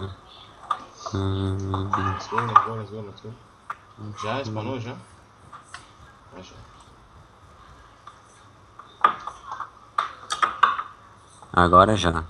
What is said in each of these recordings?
Let's go, let's go, let's go, let's go. Já spawnou já? Já. Agora já.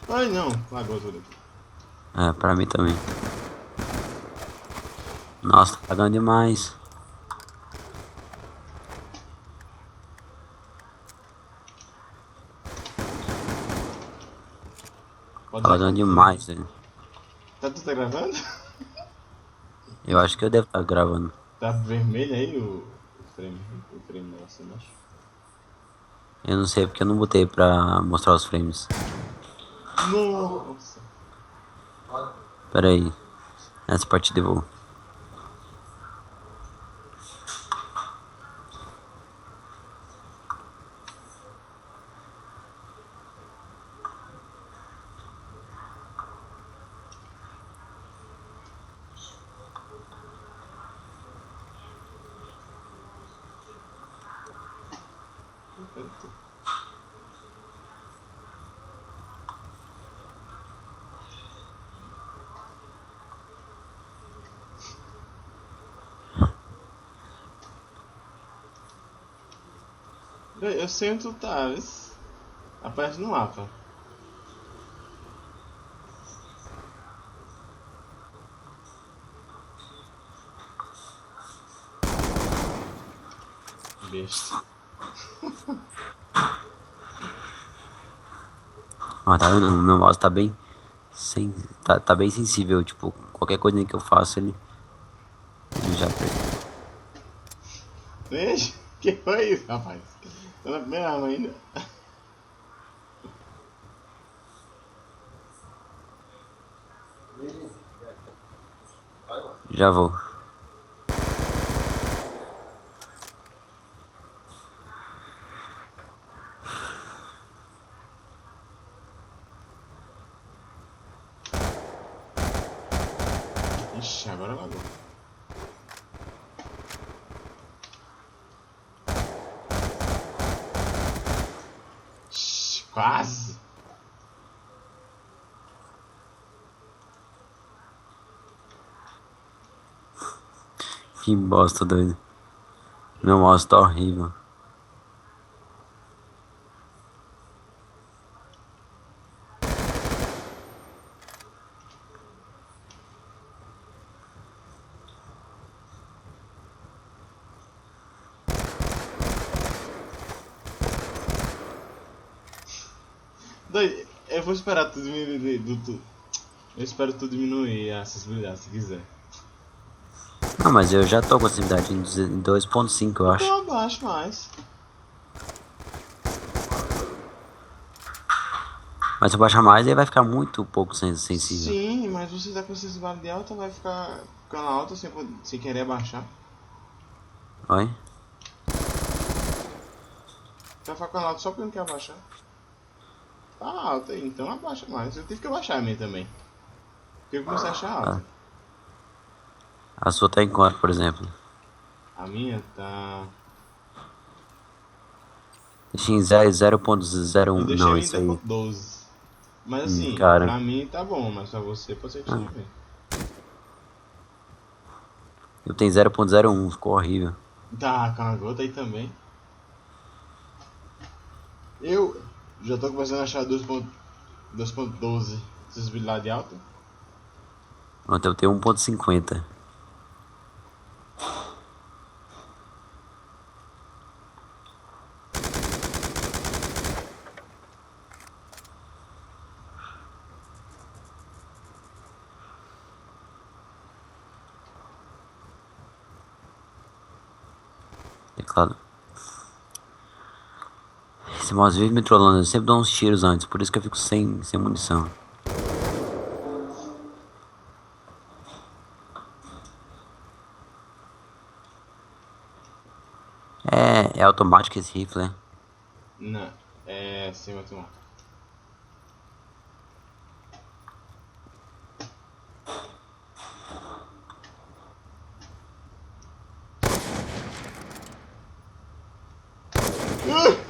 Ai não, lagou tudo aqui. É, pra mim também. Nossa, tá pagando demais. Pode Tá dar pagando aqui. demais, velho. Tu tá gravando? Eu acho que eu devo estar gravando. Tá vermelho aí o frame nosso embaixo. Eu não sei porque eu não botei pra mostrar os frames. Nossa. Pera aí. Essa partida eu vou. Eu sei onde tu tá, aparece no mapa. Besta. Ó, tá vendo? Meu mouse tá bem. Tá bem sensível. Tipo, qualquer coisa que eu faço, ele já perde. Veja, que foi isso, rapaz? Tô na primeira arma ainda. Já vou. Ixi, agora lagou. Ixi, quase. Que bosta, doido. Meu mouse tá horrível. Doido, eu vou esperar tu diminuir Eu espero tu diminuir a acessibilidade se quiser. Não, mas eu já tô com acessibilidade em 2.5, eu acho. Então abaixa mais. Mas se eu baixar mais, aí vai ficar muito pouco sensível. Sim, mas você tá com acessibilidade alta, vai ficar ficando alta sem querer abaixar. Oi? Vai ficar ficando alta só porque não quer abaixar. Tá alta aí, então abaixa mais. Eu tive que abaixar a minha também. Porque eu comecei a achar alta. A sua tá em quanto, por exemplo? A minha tá. Deixa em 0.01. Eu deixei Não, em isso aí. 0.12. Mas assim, Cara. pra mim tá bom, mas pra você pode ser que esteja bem. Eu tenho 0.01, ficou horrível. Tá, com a gota aí também. Eu já tô começando a achar 2.12 acessibilidade alta. Pronto, eu tenho 1.50. Teclado. Esse mouse vive me trollando, eu sempre dou uns tiros antes, por isso que eu fico sem munição. É automático esse rifle, né? Não, é semi-automático. Não!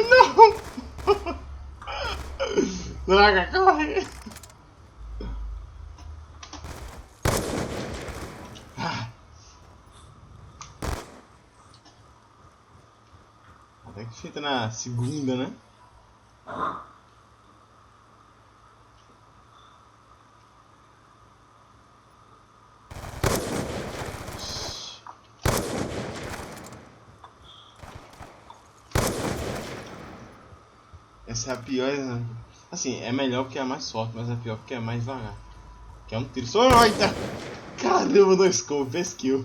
Droga, corre! Até que fica na segunda, né? Essa é a pior. Assim, é melhor porque é mais forte, mas é pior porque é mais devagar. Que é um tiro só. Eita! Caramba, no scope, fez kill.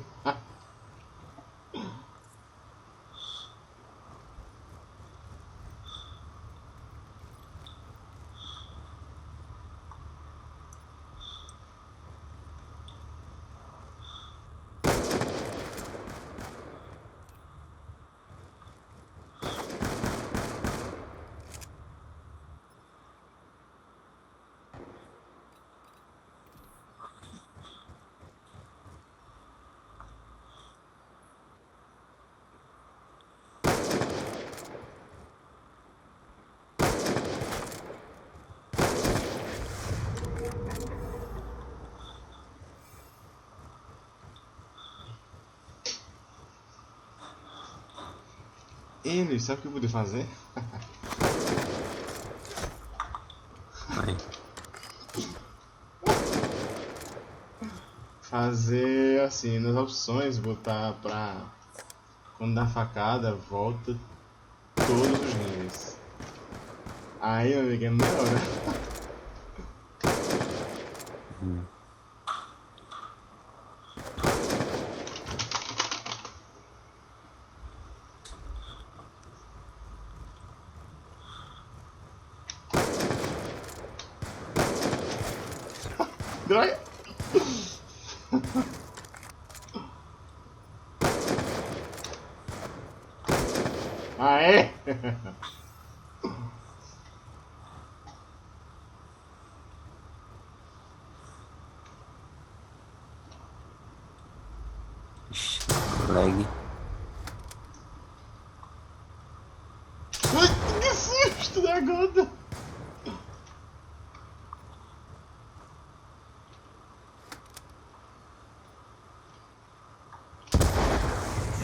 Ele, sabe o que eu podia fazer? Vai. Fazer assim, nas opções, botar pra. Quando dá facada, volta todos os níveis. Aí, meu amigo, é melhor. Hum. Droga! Aê! Ixi, lag. Ai, que susto da gota!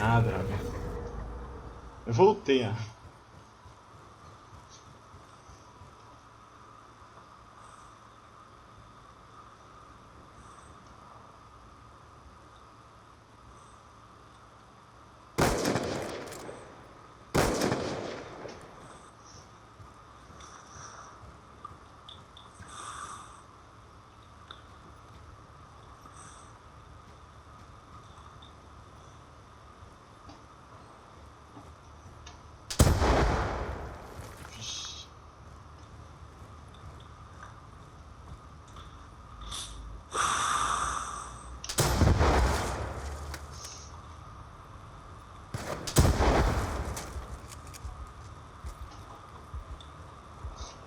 Ah, droga. Eu voltei, ah.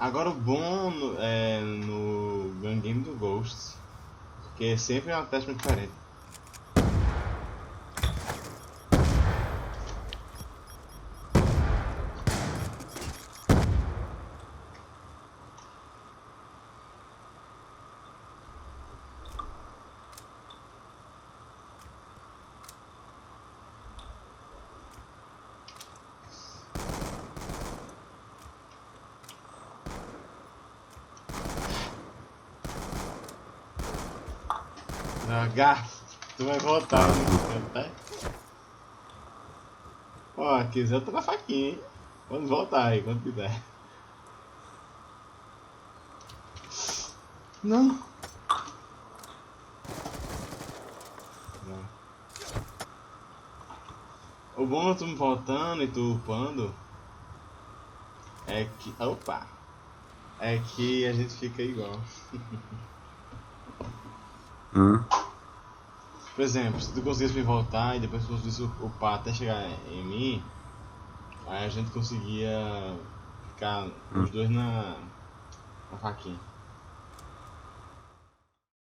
Agora o bom é no Gun Game do Ghost, porque sempre é uma técnica diferente. Jogar. Tu vai voltar no tá? Ó, quiser eu tô na faquinha, hein? Quando voltar aí, quando quiser. Não. Não. O bom de tu me voltando e tu upando é que. Opa! É que a gente fica igual. Hum. Por exemplo, se tu conseguisse me voltar e depois tu conseguisse upar até chegar em mim, aí a gente conseguia ficar os dois na faquinha.